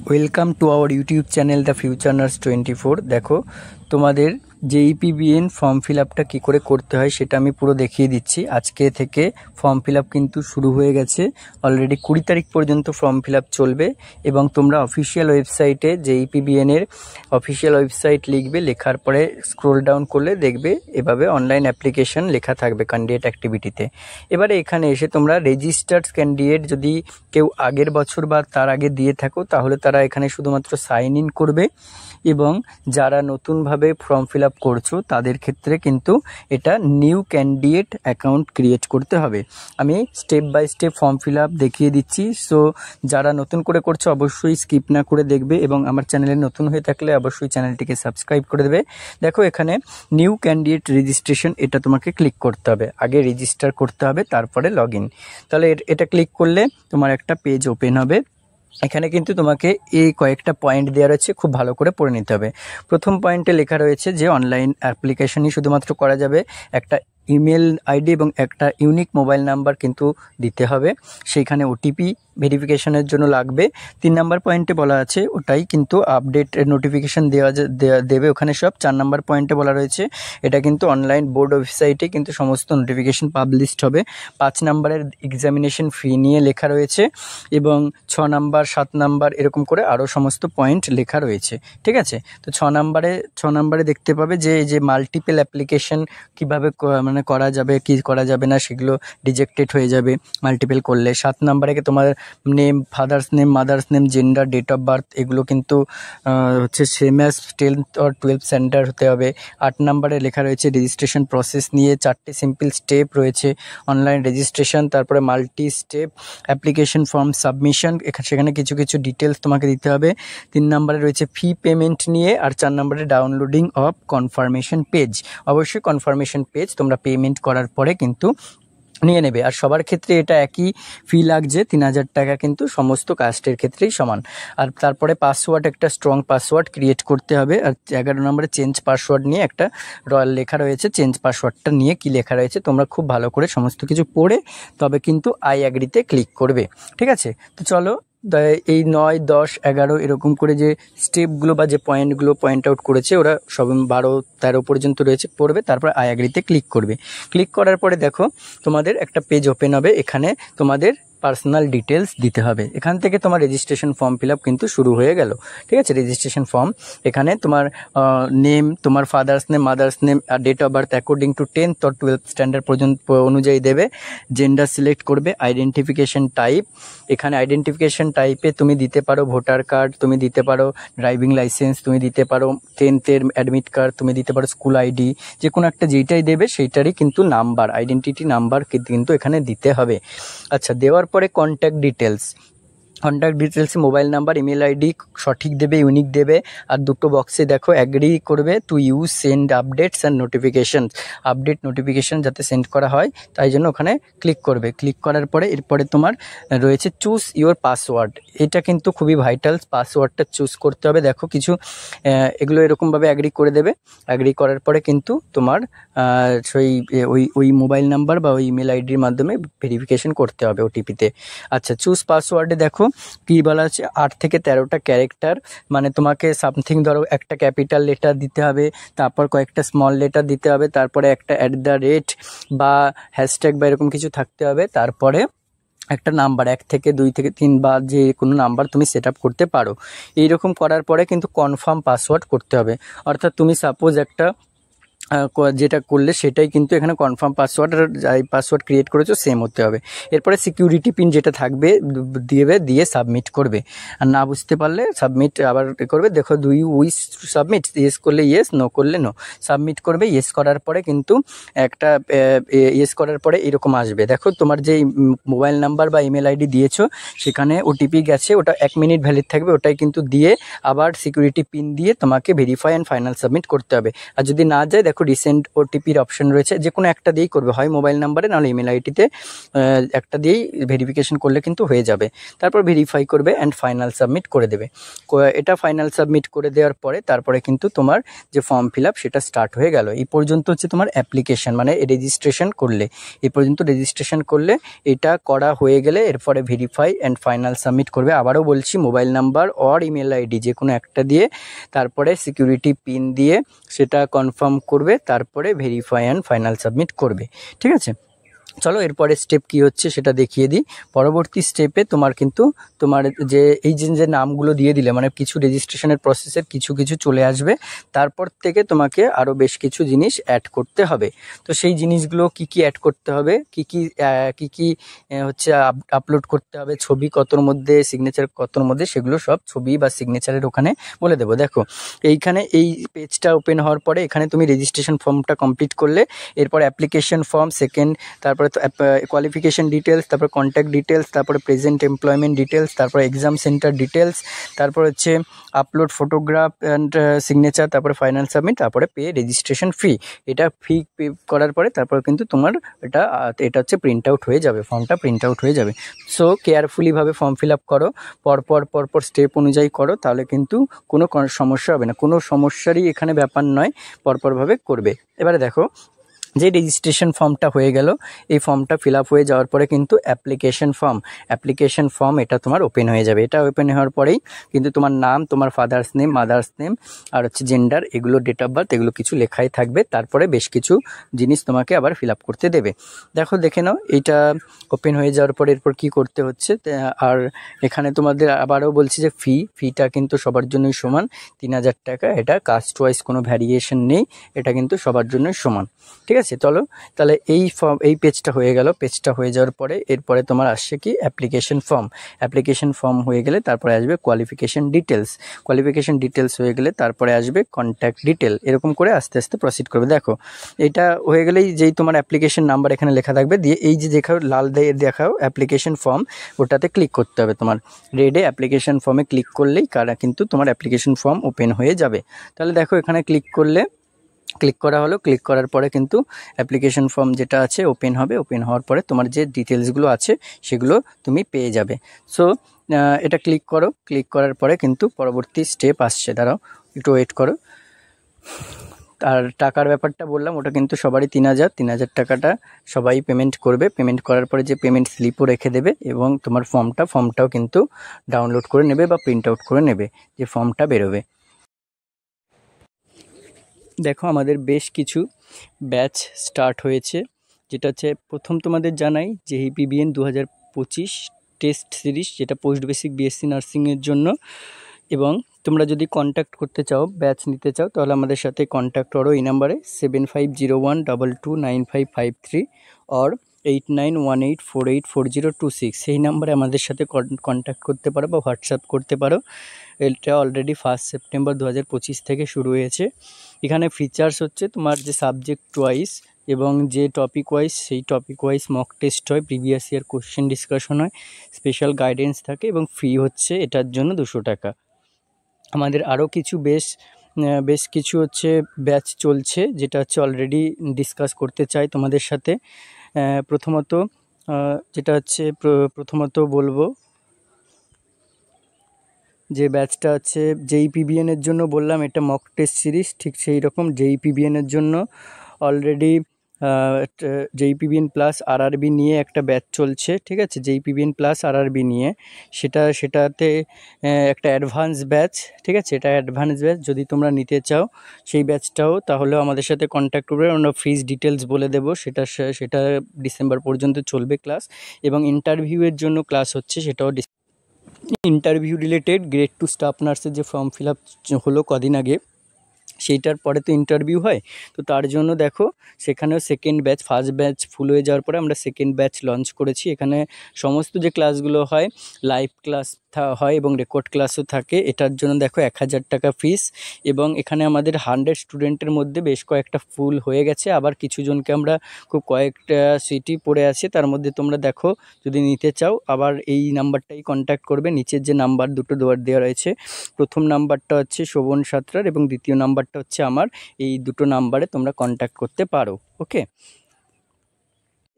Welcome to our YouTube channel the future nurse 24। দেখো তোমাদের জেইপিবিএন form fill আপটা কী করে করতে হয় সেটা আমি পুরো দেখিয়ে দিচ্ছি। আজকে থেকে ফর্ম ফিল আপ কিন্তু শুরু হয়ে গেছে, অলরেডি 20 তারিখ পর্যন্ত ফর্ম ফিল আপ চলবে এবং তোমরা অফিসিয়াল ওয়েবসাইটে জেইপিবিএনের অফিসিয়াল ওয়েবসাইট লিখবে, লেখার পরে স্ক্রোল ডাউন করলে দেখবে এভাবে অনলাইন অ্যাপ্লিকেশন লেখা থাকবে ক্যান্ডিডেট অ্যাক্টিভিটিতে। এবারে এখানে এসে তোমরা রেজিস্টার্ড ক্যান্ডিডেট যদি কেউ আগের বছর বা তার আগে দিয়ে থাকো তাহলে তারা এখানে শুধুমাত্র সাইন ইন করবে, এবং যারা নতুনভাবে ফর্ম ফিল আপ করছো তাদের ক্ষেত্রে কিন্তু এটা নিউ ক্যান্ডিডেট অ্যাকাউন্ট ক্রিয়েট করতে হবে। আমি step by step form fill up দেখিয়ে দিচ্ছি, সো যারা নতুন করে করছো অবশ্যই স্কিপ না করে দেখবে এবং আমার চ্যানেলে নতুন হয়ে থাকলে অবশ্যই চ্যানেলটিকে সাবস্ক্রাইব করে দেবে। দেখো এখানে নিউ ক্যান্ডিডেট রেজিস্ট্রেশন, এটা তোমাকে ক্লিক করতে হবে, আগে রেজিস্টার করতে হবে তারপরে লগ ইন। তাহলে এটা ক্লিক করলে তোমার একটা পেজ ওপেন হবে। এখানে কিন্তু তোমাকে এই কয়েকটা পয়েন্ট দেওয়া রয়েছে, খুব ভালো করে পড়ে নিতে হবে। প্রথম পয়েন্টে লেখা রয়েছে যে অনলাইন অ্যাপ্লিকেশনই শুধুমাত্র করা যাবে, একটা ইমেল আইডি এবং একটা ইউনিক মোবাইল নাম্বার কিন্তু দিতে হবে, সেইখানে ওটিপি ভেরিফিকেশনের জন্য লাগবে। 3 নাম্বার পয়েন্টে বলা আছে ওটাই কিন্তু আপডেট নোটিফিকেশান দেবে ওখানে সব। 4 নাম্বার পয়েন্টে বলা রয়েছে এটা কিন্তু অনলাইন বোর্ড ওয়েবসাইটে কিন্তু সমস্ত নোটিফিকেশান পাবলিশড হবে। 5 নাম্বারের এক্সামিনেশন ফি নিয়ে লেখা রয়েছে এবং 6 নাম্বার 7 নাম্বার এরকম করে আরও সমস্ত পয়েন্ট লেখা রয়েছে, ঠিক আছে। তো 6 নাম্বারে দেখতে পাবে যে মাল্টিপল অ্যাপ্লিকেশন কীভাবে মানে করা যাবে কি করা যাবে না, সেগুলো রিজেক্টেড হয়ে যাবে মাল্টিপল করলে। 7 নাম্বারে তোমার name, father's name, mother's name, gender, date of birth এগুলো কিন্তু হচ্ছে same as 10th or 12th centre হতে হবে। 8 নাম্বারে লেখা রয়েছে রেজিস্ট্রেশন প্রসেস নিয়ে 4টে সিম্পল স্টেপ রয়েছে, অনলাইন রেজিস্ট্রেশন, তারপরে multi step application form submission, সেখানে কিছু কিছু ডিটেলস তোমাকে দিতে হবে। 3 নাম্বারে রয়েছে ফি পেমেন্ট নিয়ে, আর 4 নাম্বারে ডাউনলোডিং অফ কনফার্মেশন পেজ। অবশ্যই কনফার্মেশন পেজ তোমরা পেমেন্ট করার পরে কিন্তু নিয়ে নেবে। আর সবার ক্ষেত্রে এটা একই ফি লাগছে, 3000 টাকা কিন্তু সমস্ত কাস্টের ক্ষেত্রেই সমান। আর তারপরে পাসওয়ার্ড, একটা স্ট্রং পাসওয়ার্ড ক্রিয়েট করতে হবে। আর 11 নম্বরে চেঞ্জ পাসওয়ার্ড নিয়ে একটা লেখা রয়েছে, চেঞ্জ পাসওয়ার্ডটা নিয়ে কি লেখা রয়েছে তোমরা খুব ভালো করে সমস্ত কিছু পড়ে তবে কিন্তু আই অ্যাগ্রিতে ক্লিক করবে, ঠিক আছে। তো চলো এই 9, 10, 11 এরকম করে যে স্টেপগুলো বা যে পয়েন্টগুলো পয়েন্ট আউট করেছে ওরা সব 12, 13 পর্যন্ত রয়েছে পড়বে, তারপর আই অ্যাগ্রিতে ক্লিক করবে। ক্লিক করার পরে দেখো তোমাদের একটা পেজ ওপেন হবে, এখানে তোমাদের পার্সোনাল ডিটেলস দিতে হবে। এখান থেকে তোমার রেজিস্ট্রেশন ফর্ম ফিল আপ কিন্তু শুরু হয়ে গেল, ঠিক আছে। রেজিস্ট্রেশন ফর্ম, এখানে তোমার নেম, তোমার ফাদার্স নেম, মাদার্স নেম আর date of birth according to 10th or 12th standard পর্যন্ত অনুযায়ী দেবে। জেন্ডার সিলেক্ট করবে। আইডেন্টিফিকেশন টাইপ, এখানে আইডেন্টিফিকেশন টাইপে তুমি দিতে পারো ভোটার কার্ড, তুমি দিতে পারো ড্রাইভিং লাইসেন্স, তুমি দিতে পারো 10th-এর অ্যাডমিট কার্ড, তুমি দিতে পারো স্কুল আইডি, যে কোনো একটা যেইটাই দেবে সেইটারই কিন্তু নাম্বার, আইডেন্টিটি নাম্বার কিন্তু এখানে দিতে হবে। আচ্ছা, দেওয়ার পরে কন্ট্যাক্ট ডিটেলসে মোবাইল নাম্বার, ইমেল আইডি সঠিক দেবে, ইউনিক দেবে। আর দুটো বক্সে দেখো অ্যাগ্রি করবে to use send updates and notification, update notification যাতে সেন্ড করা হয় তাই জন্য ওখানে ক্লিক করবে। ক্লিক করার পরে এরপরে তোমার রয়েছে চুজ ইওর পাসওয়ার্ড, এটা কিন্তু খুবই ভাইটাল, পাসওয়ার্ডটা চুজ করতে হবে। দেখো কিছু এগুলো এরকমভাবে অ্যাগ্রি করে দেবে। অ্যাগ্রি করার পরে কিন্তু তোমার সেই ওই মোবাইল নাম্বার বা ওই ইমেল আইডির মাধ্যমে ভেরিফিকেশন করতে হবে ওটিপিতে। আচ্ছা, চুজ পাসওয়ার্ডে দেখো কী বলা আছে, 8 থেকে 13টা ক্যারেক্টার, মানে তোমাকে সামথিং ধরো একটা ক্যাপিটাল লেটার দিতে হবে, তারপর কয়েকটা স্মল লেটার দিতে হবে, তারপরে একটা @ বা হ্যাশট্যাগ বা এরকম কিছু থাকতে হবে, তারপরে একটা নাম্বার 1 থেকে 2 থেকে 3 বা যে কোনো নাম্বার তুমি সেট আপ করতে পারো। এইরকম করার পরে কিন্তু কনফার্ম পাসওয়ার্ড করতে হবে, অর্থাৎ তুমি সাপোজ একটা যেটা করলে সেটাই কিন্তু এখানে কনফার্ম পাসওয়ার্ড, আর যাই পাসওয়ার্ড ক্রিয়েট করেছো সেম হতে হবে। এরপরে সিকিউরিটি পিন যেটা থাকবে দিয়ে সাবমিট করবে। আর না বুঝতে পারলে সাবমিট আবার করবে। দেখো উইশ সাবমিট, ইয়েস করলে ইয়েস, নো করলে নো। সাবমিট করবে। ইয়েস করার পরে কিন্তু একটা ইয়েস করার পরে এরকম আসবে। দেখো তোমার যে মোবাইল নাম্বার বা ইমেল আইডি দিয়েছো সেখানে ওটিপি গেছে, ওটা 1 মিনিট ভ্যালিড থাকবে, ওটাই কিন্তু দিয়ে আবার সিকিউরিটি পিন দিয়ে তোমাকে ভেরিফাই অ্যান্ড ফাইনাল সাবমিট করতে হবে। আর যদি না যায় দেখো রিসেন্ট ওটিপির অপশন রয়েছে, যে কোনো একটা দিয়েই করবে, হয় মোবাইল নাম্বারে নাহলে ইমেল আইডিতে একটা দিয়েই ভেরিফিকেশন করলে কিন্তু হয়ে যাবে। তারপর ভেরিফাই করবে অ্যান্ড ফাইনাল সাবমিট করে দেবে। এটা ফাইনাল সাবমিট করে দেওয়ার পরে তারপরে কিন্তু তোমার যে ফর্ম ফিল আপ সেটা স্টার্ট হয়ে গেল। এই পর্যন্ত হচ্ছে তোমার অ্যাপ্লিকেশন মানে রেজিস্ট্রেশন করলে, এই পর্যন্ত রেজিস্ট্রেশন করলে এটা করা হয়ে গেলে এরপরে ভেরিফাই অ্যান্ড ফাইনাল সাবমিট করবে। আবারও বলছি, mobile number or email ID যে কোনো একটা দিয়ে তারপরে সিকিউরিটি পিন দিয়ে সেটা কনফার্ম করবে, তারপরে ভেরিফাই অ্যান্ড ফাইনাল সাবমিট করবে। ঠিক আছে, চলো এরপরে স্টেপ কি হচ্ছে সেটা দেখিয়ে দিই। পরবর্তী স্টেপে তোমার কিন্তু তোমার যে এই যে নামগুলো দিয়ে দিলে মানে কিছু রেজিস্ট্রেশনের প্রসেসের কিছু কিছু চলে আসবে, তারপর থেকে তোমাকে আরও বেশ কিছু জিনিস অ্যাড করতে হবে। তো সেই জিনিসগুলো কি কি অ্যাড করতে হবে, কি কি হচ্ছে আপলোড করতে হবে, ছবি কতর মধ্যে, সিগনেচার কতর মধ্যে, সেগুলো সব ছবি বা সিগনেচারের ওখানে বলে দেবো। দেখো এইখানে এই পেজটা ওপেন হওয়ার পরে এখানে তুমি রেজিস্ট্রেশন ফর্মটা কমপ্লিট করলে, এরপর অ্যাপ্লিকেশন ফর্ম, সেকেন্ড তারপরে কোয়ালিফিকেশন ডিটেলস, তারপরে কন্ট্যাক্ট ডিটেলস, তারপরে প্রেজেন্ট এমপ্লয়মেন্ট ডিটেলস, তারপরে এক্সাম সেন্টার ডিটেলস, তারপর হচ্ছে আপলোড ফটোগ্রাফ অ্যান্ড সিগনেচার, তারপরে ফাইনাল সাবমিট, তারপরে পে রেজিস্ট্রেশন ফি। এটা ফি পে করার পরে তারপরে কিন্তু তোমার এটা হচ্ছে প্রিন্ট আউট হয়ে যাবে, ফর্মটা প্রিন্ট আউট হয়ে যাবে। সো কেয়ারফুলিভাবে ফর্ম ফিল আপ করো, পরপর স্টেপ অনুযায়ী করো, তাহলে কিন্তু কোনো সমস্যা হবে না, কোনো সমস্যারই এখানে ব্যাপার নয়, পরপরভাবে করবে। এবারে দেখো যে রেজিস্ট্রেশন ফর্মটা হয়ে গেল, এই ফর্মটা ফিল আপ হয়ে যাওয়ার পরে কিন্তু অ্যাপ্লিকেশন ফর্ম এটা তোমার ওপেন হয়ে যাবে। এটা ওপেন হওয়ার পরেই কিন্তু তোমার নাম, তোমার ফাদার্স নেম, মাদার্স নেম, আর হচ্ছে জেন্ডার, এগুলো ডেট অফ বার্থ, এগুলো কিছু লেখাই থাকবে। তারপরে বেশ কিছু জিনিস তোমাকে আবার ফিল আপ করতে দেবে। দেখে নাও এইটা ওপেন হয়ে যাওয়ার পরে এরপর কী করতে হচ্ছে। আর এখানে তোমাদের আবারও বলছি যে ফিটা কিন্তু সবার জন্যই সমান, 3000 টাকা। এটা কাস্ট ওয়াইজ কোনো ভ্যারিয়েশন নেই, এটা কিন্তু সবার জন্যই সমান। ঠিক আছে, চলো তাহলে এই পেজটা হয়ে গেল। পেজটা হয়ে যাওয়ার পরে এরপরে তোমার আসছে কি অ্যাপ্লিকেশন ফর্ম হয়ে গেলে তারপরে আসবে কোয়ালিফিকেশন ডিটেলস হয়ে গেলে তারপরে আসবে কন্ট্যাক্ট ডিটেল, এরকম করে আস্তে আস্তে প্রসিড করবে। দেখো এটা হয়ে গেলেই যেই তোমার অ্যাপ্লিকেশন নাম্বার এখানে লেখা থাকবে, দিয়ে এই যে দেখাও লাল দিয়ে দেখাও অ্যাপ্লিকেশন ফর্ম, ওটাতে ক্লিক করতে হবে। তোমার রেডে অ্যাপ্লিকেশন ফর্মে ক্লিক করলেই কিন্তু তোমার অ্যাপ্লিকেশন ফর্ম ওপেন হয়ে যাবে। তাহলে দেখো এখানে ক্লিক করা হলো, ক্লিক করার পরে কিন্তু অ্যাপ্লিকেশন ফর্ম যেটা আছে ওপেন হবে। ওপেন হওয়ার পরে তোমার যে ডিটেলসগুলো আছে সেগুলো তুমি পেয়ে যাবে। সো এটা ক্লিক করার পরে কিন্তু পরবর্তী স্টেপ আসছে, দাঁড়াও একটু ওয়েট করো। আর টাকার ব্যাপারটা বললাম, ওটা কিন্তু সবারই 3000 টাকাটা সবাই পেমেন্ট করবে। পেমেন্ট করার পরে যে পেমেন্ট স্লিপও রেখে দেবে এবং তোমার ফর্মটাও কিন্তু ডাউনলোড করে নেবে বা প্রিন্ট আউট করে নেবে, যে ফর্মটা বেরোবে। দেখো আমাদের বেশ কিছু ব্যাচ স্টার্ট হয়েছে, যেটা হচ্ছে প্রথম তোমাদের জানাই যে EPBN 2025 টেস্ট সিরিজ, যেটা পোস্ট বেসিক BSc নার্সিংয়ের জন্য। এবং তোমরা যদি কন্ট্যাক্ট করতে চাও, ব্যাচ নিতে চাও, তাহলে আমাদের সাথে কন্ট্যাক্ট করো এই নাম্বারে 7501229553 or 8918484026। সেই নাম্বারে আমাদের সাথে কন্ট্যাক্ট করতে পারো বা হোয়াটসঅ্যাপ করতে পারো। এটা অলরেডি 1 সেপ্টেম্বর 2025 থেকে শুরু হয়েছে। এখানে ফিচার্স হচ্ছে তোমার যে সাবজেক্ট ওয়াইজ এবং যে টপিক ওয়াইজ, সেই টপিক ওয়াইজ মক টেস্ট হয়, প্রিভিয়াস ইয়ার কোশ্চেন ডিসকাশন হয়, স্পেশাল গাইডেন্স থাকে এবং ফি হচ্ছে এটার জন্য 200 টাকা। আমাদের আরও কিছু বেশ কিছু হচ্ছে ব্যাচ চলছে, যেটা হচ্ছে অলরেডি ডিসকাস করতে চাই তোমাদের সাথে। প্রথমত বলবো যে ব্যাচটা হচ্ছে JEPBN এর জন্য বললাম, এটা মক টেস্ট সিরিজ, ঠিক সেই রকম JEPBN এর জন্য অলরেডি JEPBN প্লাস RRB নিয়ে একটা ব্যাচ চলছে। ঠিক আছে, JEPBN প্লাস RRB নিয়ে সেটাতে একটা অ্যাডভান্স ব্যাচ। ঠিক আছে, এটা অ্যাডভান্স ব্যাচ, যদি তোমরা নিতে চাও সেই ব্যাচটাও, তাহলেও আমাদের সাথে কন্ট্যাক্ট করবে। আমরা ফিজ ডিটেলস বলে দেবো, সেটা ডিসেম্বর পর্যন্ত চলবে ক্লাস। এবং ইন্টারভিউয়ের জন্য ক্লাস হচ্ছে, সেটাও ইন্টারভিউ রিলেটেড গ্রেড 2 স্টাফ নার্সের যে ফর্ম ফিল আপ হলো কদিন আগে, সেইটার পরে তো ইন্টারভিউ হয়। তো তার জন্য দেখো সেখানেও সেকেন্ড ব্যাচ, ফার্স্ট ব্যাচ ফুল হয়ে যাওয়ার পরে আমরা সেকেন্ড ব্যাচ লঞ্চ করেছি। এখানে সমস্ত যে ক্লাসগুলো হয়, লাইভ ক্লাস হয় এবং রেকর্ড ক্লাসও থাকে। এটার জন্য দেখো 1000 টাকা ফিস। এবং এখানে আমাদের 100 স্টুডেন্টের মধ্যে বেশ কয়েকটা ফুল হয়ে গেছে, আবার কিছু জনকে আমরা খুব কয়েকটা সিটই পড়ে আছে। তার মধ্যে তোমরা দেখো যদি নিতে চাও আবার এই নাম্বারটাই কন্ট্যাক্ট করবে। নিচের যে নাম্বার দুটো দেওয়া রয়েছে, প্রথম নাম্বারটা হচ্ছে শোভন সাঁতরার এবং দ্বিতীয় নাম্বার নাম্বারটা হচ্ছে আমার, এই দুটো নাম্বারে তোমরা কন্ট্যাক্ট করতে পারো। ওকে,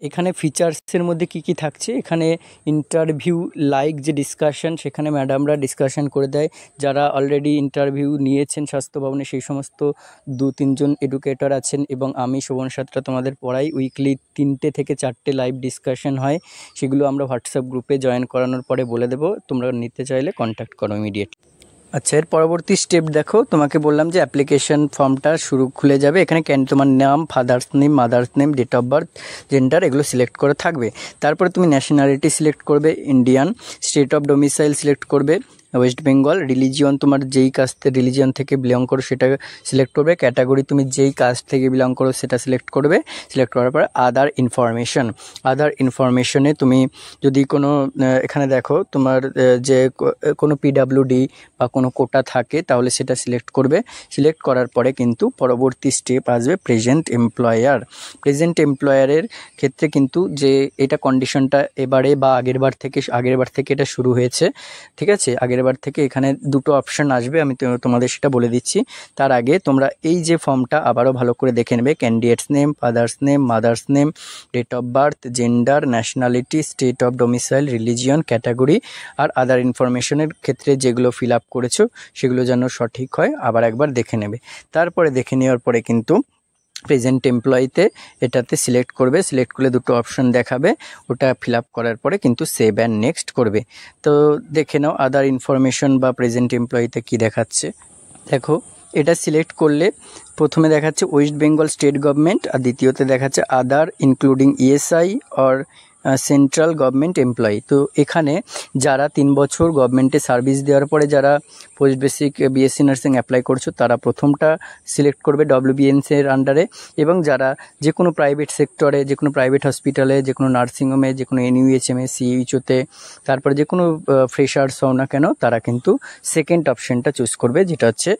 এখানে ফিচার্সের মধ্যে কি কি থাকছে, এখানে ইন্টারভিউ লাইক যে ডিসকাশন, সেখানে ম্যাডামরা ডিসকাশন করে দেয়। যারা অলরেডি ইন্টারভিউ নিয়েছেন স্বাস্থ্য ভবনে সেই সমস্ত 2-3 জন এডুকেটর আছেন এবং আমি শোভন সাঁতরা তোমাদের পড়াই। উইকলি 3টে থেকে 4টে লাইভ ডিসকাশন হয়, সেগুলো আমরা হোয়াটসঅ্যাপ গ্রুপে জয়েন করানোর পরে বলে দেবো, তোমরা নিতে চাইলে কন্ট্যাক্ট করো ইমিডিয়েট। আচ্ছা, এর পরবর্তী স্টেপ দেখো, তোমাকে বললাম যে অ্যাপ্লিকেশন ফর্মটা খুলে যাবে। এখানে তোমার নাম, father's name, mother's name, date of birth, gender এগুলো সিলেক্ট করে থাকবে। তারপরে তুমি ন্যাশনালিটি সিলেক্ট করবে Indian, state of domicile select করবে ওয়েস্ট বেঙ্গল, রিলিজিয়ন তোমার যেই কাস্ট রিলিজিয়ন থেকে বিলং করো সেটা সিলেক্ট করবে, ক্যাটাগরি তুমি যেই কাস্ট থেকে বিলং করো সেটা সিলেক্ট করবে। সিলেক্ট করার পরে আদার ইনফরমেশনে তুমি যদি কোনো এখানে দেখো তোমার যে কোনো পিডাব্লিউডি বা কোনো কোটা থাকে তাহলে সেটা সিলেক্ট করবে। সিলেক্ট করার পরে কিন্তু পরবর্তী স্টেপ আসবে প্রেজেন্ট এমপ্লয়ারের ক্ষেত্রে কিন্তু যে এটা কন্ডিশনটা এবারে বা আগের বার থেকে এটা শুরু হয়েছে, ঠিক আছে। আগের বার থেকে এখানে দুটো অপশন আসবে, আমি তোমাদের সেটা বলে দিচ্ছি। তার আগে তোমরা এই যে ফর্মটা আবারও ভালো করে দেখে নেবে। Candidate's name, father's name, mother's name, date of birth, gender, nationality, state of domicile, religion, category আর আদার ইনফরমেশনের ক্ষেত্রে যেগুলো ফিল আপ করেছো সেগুলো যেন সঠিক হয় আবার একবার দেখে নেবে। তারপরে দেখে নেওয়ার পরে কিন্তু প্রেজেন্ট এমপ্লয়িতে এটাতে সিলেক্ট করবে। সিলেক্ট করলে দুটো অপশন দেখাবে, ওটা ফিল আপ করার পরে কিন্তু সেভ অ্যান্ড নেক্সট করবে। তো দেখে নাও আদার ইনফরমেশন বা প্রেজেন্ট এমপ্লয়িতে কি দেখাচ্ছে। দেখো, এটা সিলেক্ট করলে প্রথমে দেখাচ্ছে ওয়েস্ট বেঙ্গল স্টেট গভর্নমেন্ট, আর দ্বিতীয়তে দেখাচ্ছে other including ESI or central government employee. তো এখানে যারা 3 বছর গভর্নমেন্টে সার্ভিস দেওয়ার পরে যারা post basic BSc nursing apply করছো তারা প্রথমটা সিলেক্ট করবে ডব্লিউবিএনসি এর আন্ডারে, এবং যারা যে কোনো প্রাইভেট সেক্টরে, যে কোনো প্রাইভেট হসপিটালে, যে কোনো নার্সিংহোমে, যে কোনো এনইউএইচএমে, সিইউইচওতে, তারপরে যে কোনো ফ্রেশার্স হও না কেন তারা কিন্তু সেকেন্ড অপশনটা চুজ করবে, যেটা হচ্ছে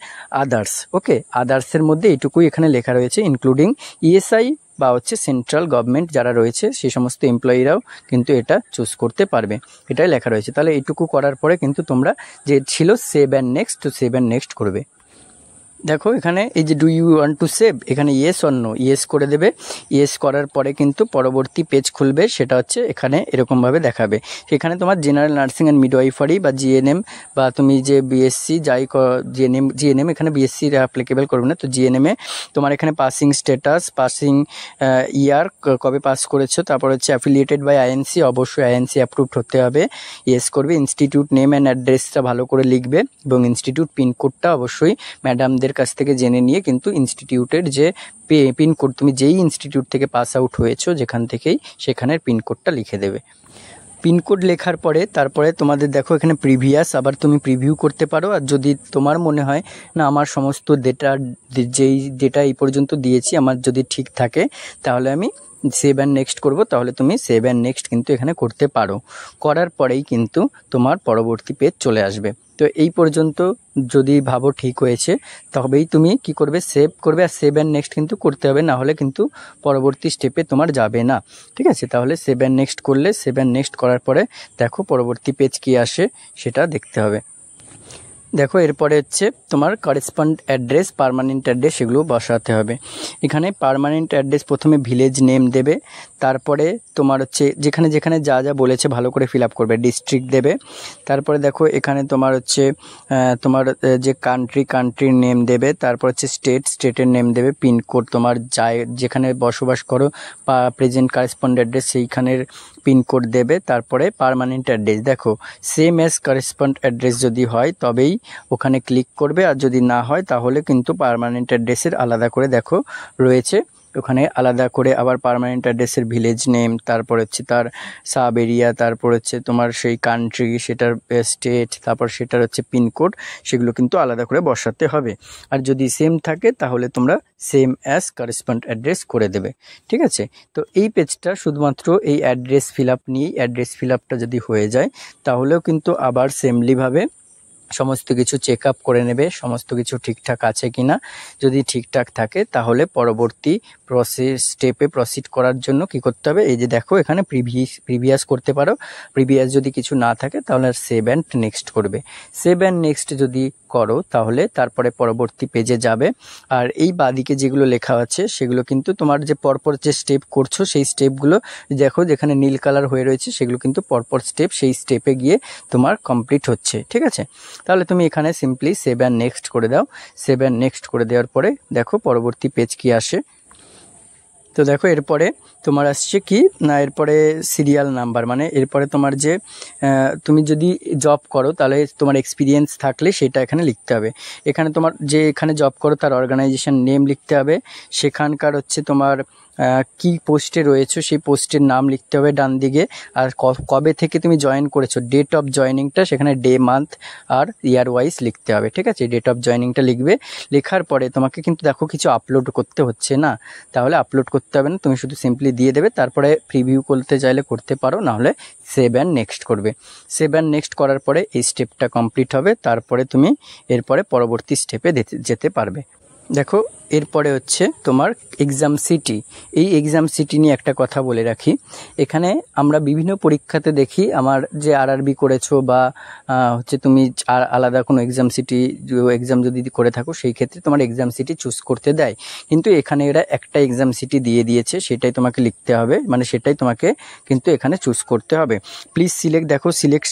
আদার্স। ওকে, আদার্সের মধ্যে এইটুকুই এখানে লেখা রয়েছে, ইনক্লুডিং ইএসআই বা হচ্ছে সেন্ট্রাল গভর্নমেন্ট যারা রয়েছে সেই সমস্ত এমপ্লয়িরাও কিন্তু এটা চুজ করতে পারবে, এটাই লেখা রয়েছে। তাহলে এইটুকু করার পরে কিন্তু তোমরা যে ছিল সেভ অ্যান্ড নেক্সট, তো সেভ অ্যান্ড নেক্সট করবে। দেখো এখানে এই যে do you want to save, এখানে ইয়েস অর নো, ইয়েস করে দেবে। ইয়েস করার পরে কিন্তু পরবর্তী পেজ খুলবে, সেটা হচ্ছে এখানে এরকমভাবে দেখাবে। সেখানে তোমার জেনারেল নার্সিং অ্যান্ড মিডওয়াইফারি বা জিএনএম, বা তুমি যে বিএসসি যাই জিএনএম এখানে বিএসসি অ্যাপ্লিকেবল করবে না, তো জিএনএমে তোমার এখানে পাসিং স্ট্যাটাস, পাসিং ইয়ার কবে পাস করেছো, তারপর হচ্ছে অ্যাফিলিয়েটেড বাই আইএনসি, অবশ্যই আইএনসি অ্যাপ্রুভড হতে হবে, ইয়েস করবে। ইনস্টিটিউট নেম অ্যান্ড অ্যাড্রেসটা ভালো করে লিখবে এবং ইনস্টিটিউট পিনকোডটা অবশ্যই ম্যাডামদের কাছ থেকে জেনে নিয়ে কিন্তু ইনস্টিটিউটের যে পিনকোড, তুমি যেই ইনস্টিটিউট থেকে পাস আউট হয়েছো যেখান থেকেই সেখানের পিনকোডটা লিখে দেবে। পিনকোড লেখার পরে তারপরে তোমাদের দেখো এখানে প্রিভিয়াস, আবার তুমি প্রিভিউ করতে পারো। আর যদি তোমার মনে হয় না আমার সমস্ত যেই ডেটা এই পর্যন্ত দিয়েছি আমার যদি ঠিক থাকে তাহলে আমি সেভ অ্যান্ড নেক্সট করবো, তাহলে তুমি সেভ অ্যান্ড নেক্সট কিন্তু এখানে করতে পারো। করার পরেই কিন্তু তোমার পরবর্তী পেজ চলে আসবে। তো এই পর্যন্ত যদি ভাবো ঠিক হয়েছে তবেই তুমি কি করবে, সেভ করবে। আর সেভ অ্যান্ড নেক্সট কিন্তু করতে হবে, না হলে কিন্তু পরবর্তী স্টেপে তোমার যাবে না, ঠিক আছে। তাহলে সেভ অ্যান্ড নেক্সট করলে, সেভ অ্যান্ড নেক্সট করার পরে দেখো পরবর্তী পেজ কি আসে সেটা দেখতে হবে। দেখো এরপরে হচ্ছে তোমার করেসপন্ড অ্যাড্রেস, পার্মানেন্ট অ্যাড্রেস সেগুলো বসাতে হবে। এখানে পার্মানেন্ট অ্যাড্রেস প্রথমে ভিলেজ নেম দেবে, তারপরে তোমার হচ্ছে যেখানে যেখানে যা যা বলেছে ভালো করে ফিল আপ করবে, ডিস্ট্রিক্ট দেবে। তারপরে দেখো এখানে তোমার হচ্ছে তোমার যে কান্ট্রির নেম দেবে, তারপর হচ্ছে স্টেটের নেম দেবে, পিনকোড তোমার যেখানে বসবাস করো বা প্রেজেন্ট করেসপন্ড অ্যাড্রেস সেইখানের পিনকোড দেবে। তারপরে পার্মানেন্ট অ্যাড্রেস, দেখো সেম অ্যাজ করেসপন্ড অ্যাড্রেস যদি হয় তবেই ওখানে ক্লিক করবে, আর যদি না হয় তাহলে কিন্তু পার্মানেন্ট অ্যাড্রেসের আলাদা করে দেখো রয়েছে, ওখানে আলাদা করে আবার পার্মানেন্ট অ্যাড্রেসের ভিলেজ নেম, তারপর হচ্ছে তার সাব এরিয়া, তারপর হচ্ছে তোমার সেই কান্ট্রি, সেটার স্টেট, তারপর সেটার হচ্ছে পিনকোড, সেগুলো কিন্তু আলাদা করে বসাতে হবে। আর যদি সেম থাকে তাহলে তোমরা সেম অ্যাজ করেসপন্ড অ্যাড্রেস করে দেবে, ঠিক আছে। তো এই পেজটা শুধুমাত্র এই অ্যাড্রেস ফিল আপ নিয়েই, অ্যাড্রেস ফিল আপটা যদি হয়ে যায় তাহলেও কিন্তু আবার সেমলিভাবে সমস্ত কিছু চেক আপ করে নেবে, সমস্ত কিছু ঠিকঠাক আছে কিনা। যদি ঠিকঠাক থাকে তাহলে পরবর্তী স্টেপে প্রসিড করার জন্য কি করতে হবে, এই যে দেখো এখানে প্রিভিয়াস করতে পারো। প্রিভিয়াস যদি কিছু না থাকে তাহলে সেভ অ্যান্ড নেক্সট করবে। সেভ অ্যান্ড নেক্সট যদি করো তাহলে তারপরে পরবর্তী পেজে যাবে। আর এই বাদিকে যেগুলো লেখা আছে সেগুলো কিন্তু তোমার যে পরপর যে স্টেপ করছো সেই স্টেপগুলো দেখো, যেখানে নীল কালার হয়ে রয়েছে সেগুলো কিন্তু পরপর স্টেপ, সেই স্টেপে গিয়ে তোমার কমপ্লিট হচ্ছে। ঠিক আছে, তাহলে তুমি এখানে সিম্পলি সেভ অ্যান্ড নেক্সট করে দাও। সেভ অ্যান্ড নেক্সট করে দেওয়ার পরে দেখো পরবর্তী পেজ কি আসে। তো দেখো এরপরে তোমার আসছে কি না, এরপরে সিরিয়াল নাম্বার, মানে এরপরে তোমার যে তুমি যদি জব করো তাহলে তোমার এক্সপিরিয়েন্স থাকলে সেটা এখানে লিখতে হবে। এখানে তোমার যে এখানে জব করো তার অর্গানাইজেশন নেম লিখতে হবে, সেখানকার হচ্ছে তোমার কি পোস্টে রয়েছে সেই পোস্টের নাম লিখতে হবে ডান দিকে, আর কবে থেকে তুমি জয়েন করেছো ডেট অফ জয়েনিংটা সেখানে ডে মান্থ আর ইয়ার ওয়াইজ লিখতে হবে। ঠিক আছে, ডেট অফ জয়েনিংটা লিখবে। লেখার পরে তোমাকে কিন্তু দেখো কিছু আপলোড করতে হচ্ছে না, তাহলে আপলোড করতে হবে না, তুমি শুধু সিম্পলি দিয়ে দেবে। তারপরে প্রিভিউ করতে চাইলে করতে পারো, নাহলে সেভ অ্যান্ড নেক্সট করবে। সেভ অ্যান্ড নেক্সট করার পরে এই স্টেপটা কমপ্লিট হবে, তারপরে তুমি এরপরে পরবর্তী স্টেপে যেতে পারবে। দেখো এরপরে হচ্ছে তোমার এক্সাম সিটি। এই এক্সাম সিটি নিয়ে একটা কথা বলে রাখি, এখানে আমরা বিভিন্ন পরীক্ষাতে দেখি আমার যে আরআরবি করেছো বা হচ্ছে তুমি আলাদা কোনো এক্সাম সিটি এক্সাম যদি করে থাকো সেই ক্ষেত্রে তোমার এক্সাম সিটি চুজ করতে দেয়, কিন্তু এখানে এরা একটা এক্সাম সিটি দিয়ে দিয়েছে, সেটাই তোমাকে লিখতে হবে, মানে সেটাই তোমাকে কিন্তু এখানে চুজ করতে হবে। প্লিজ সিলেক্ট, দেখো সিলেক্ট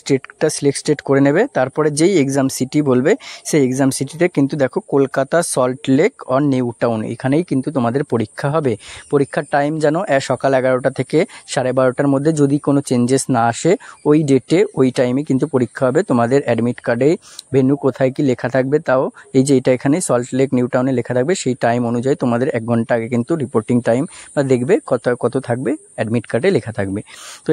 স্টেট করে নেবে। তারপরে যেই এক্সাম সিটি বলবে সেই এক্সাম সিটিতে কিন্তু দেখো Kolkata, salt lake or new town, এখানেই কিন্তু তোমাদের পরীক্ষা হবে। পরীক্ষার টাইম জানো সকাল 11টা থেকে 12:30টার মধ্যে, যদি কোনো চেঞ্জেস না আসে ওই ডেটে ওই টাইমে কিন্তু পরীক্ষা হবে। তোমাদের অ্যাডমিট কার্ডে ভেন্যু কোথায় কি লেখা থাকবে, তাও এই যে এটা এখানে সল্ট লেক নিউ টাউনে লেখা থাকবে, সেই টাইম অনুযায়ী তোমাদের 1 ঘন্টা আগে কিন্তু রিপোর্টিং টাইম বা দেখবে কত থাকবে অ্যাডমিট কার্ডে লেখা থাকবে। তো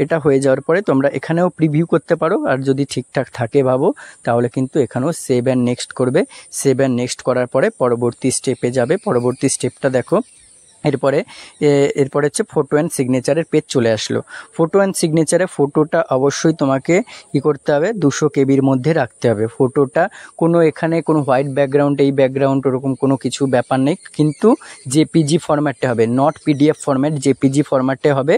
এটা হয়ে যাওয়ার পরে তোমরা এখানেও প্রিভিউ করতে পারো, আর যদি ঠিকঠাক থাকে ভাবো তাহলে কিন্তু এখানেও সেভ অ্যান্ড নেক্সট করবে। সেভ অ্যান্ড নেক্সট করার পরে পরবর্তী স্টেপে যাবে। পরবর্তী স্টেপটা দেখো, এরপরে হচ্ছে ফটো অ্যান্ড সিগনেচারের পেজ চলে আসলো। ফটো অ্যান্ড সিগনেচারে ফটোটা অবশ্যই তোমাকে কি করতে হবে, 200 কেবির মধ্যে রাখতে হবে ফটোটা। কোনো এখানে কোনো হোয়াইট ব্যাকগ্রাউন্ড, এই ব্যাকগ্রাউন্ড ওরকম কোনো কিছু ব্যাপার নেই, কিন্তু জেপিজি ফরম্যাটে হবে, নট পিডিএফ ফরম্যাট, জেপিজি ফরম্যাটে হবে,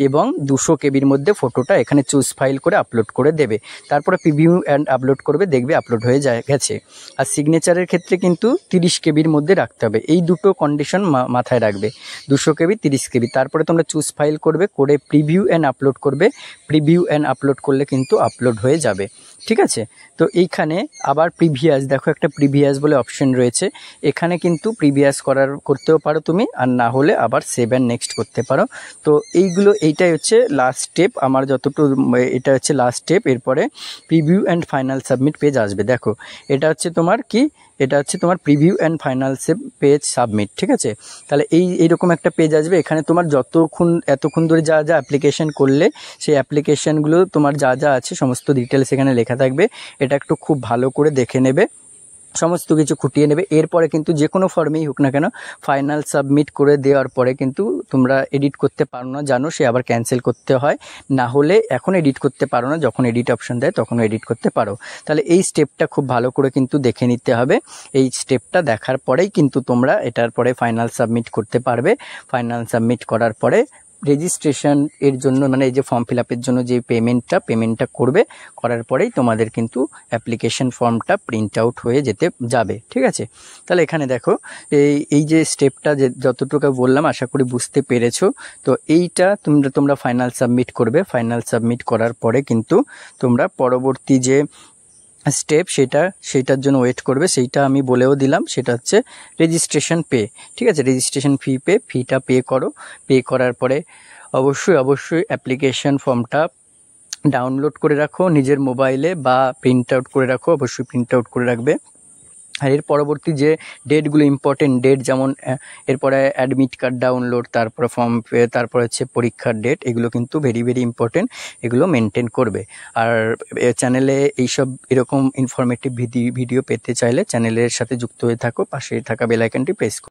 এবং 200 কেবির মধ্যে ফটোটা এখানে চুজ ফাইল করে আপলোড করে দেবে। তারপরে প্রিভিউ অ্যান্ড আপলোড করবে, দেখবে আপলোড হয়ে গেছে। আর সিগনেচারের ক্ষেত্রে কিন্তু 30 কেবির মধ্যে রাখতে হবে, এই দুটো কন্ডিশন মাথায় রাখবে, 200 কেবি 30 কেবি। তারপরে তোমরা চুজ ফাইল করবে, করে প্রিভিউ অ্যান্ড আপলোড করবে। প্রিভিউ অ্যান্ড আপলোড করলে কিন্তু আপলোড হয়ে যাবে। ঠিক আছে, তো এইখানে আবার প্রিভিয়াস, দেখো একটা প্রিভিয়াস বলে অপশন রয়েছে, এখানে কিন্তু প্রিভিয়াস করতেও পারো তুমি, আর না হলে আবার সেভ অ্যান্ড নেক্সট করতে পারো। তো এইটাই হচ্ছে লাস্ট স্টেপ আমার যতটুকু, এটা হচ্ছে লাস্ট স্টেপ। এরপরে preview and final submit page আসবে। দেখো এটা হচ্ছে তোমার কি, এটা হচ্ছে তোমার preview and final page submit. ঠিক আছে, তাহলে এইরকম একটা পেজ আসবে। এখানে তোমার এতক্ষণ ধরে যা অ্যাপ্লিকেশন করলে সেই অ্যাপ্লিকেশনগুলো তোমার যা আছে সমস্ত ডিটেলস এখানে লেখা থাকবে। এটা একটু খুব ভালো করে দেখে নেবে, সমস্ত কিছু খুঁটিয়ে নেবে। এরপরে কিন্তু যে কোনো ফর্মেই হোক না কেন ফাইনাল সাবমিট করে দেওয়ার পরে কিন্তু তোমরা এডিট করতে পারো না, জানো, সে আবার ক্যান্সেল করতে হয়। না হলে এখন এডিট করতে পারো না, যখন এডিট অপশন দেয় তখন এডিট করতে পারো। তাহলে এই স্টেপটা খুব ভালো করে কিন্তু দেখে নিতে হবে। এই স্টেপটা দেখার পরেই কিন্তু তোমরা এটার পরে ফাইনাল সাবমিট করতে পারবে। ফাইনাল সাবমিট করার পরে রেজিস্ট্রেশন এর জন্য, মানে এই যে ফর্ম ফিল আপের জন্য যে পেমেন্টটা করবে, করার পরেই তোমাদের কিন্তু অ্যাপ্লিকেশন ফর্মটা প্রিন্ট আউট হয়ে যাবে। ঠিক আছে, তাহলে এখানে দেখো এই যে স্টেপটা যতটুকু বললাম আশা করি বুঝতে পেরেছো। তো এইটা তোমরা ফাইনাল সাবমিট করবে। ফাইনাল সাবমিট করার পরে কিন্তু তোমরা পরবর্তী যে স্টেপ সেটার জন্য ওয়েট করবে, সেইটা আমি বলেও দিলাম, সেটা হচ্ছে রেজিস্ট্রেশন পে। ঠিক আছে, রেজিস্ট্রেশন ফিটা পে করো। পে করার পরে অবশ্যই অ্যাপ্লিকেশন ফর্মটা ডাউনলোড করে রাখো নিজের মোবাইলে, বা প্রিন্ট আউট করে রাখো, অবশ্যই প্রিন্ট আউট করে রাখবে। আর এর পরবর্তী যে ডেটগুলো ইম্পর্টেন্ট ডেট, যেমন এরপরে অ্যাডমিট কার্ড ডাউনলোড, তারপরে ফর্ম পে, তারপরে হচ্ছে পরীক্ষার ডেট, এগুলো কিন্তু ভেরি ইম্পর্টেন্ট, এগুলো মেনটেন করবে। আর চ্যানেলে এইসব এরকম ইনফরমেটিভ ভিডিও পেতে চাইলে চ্যানেলের সাথে যুক্ত হয়ে থাকো, পাশে থাকা বেল আইকনটি প্রেস করো।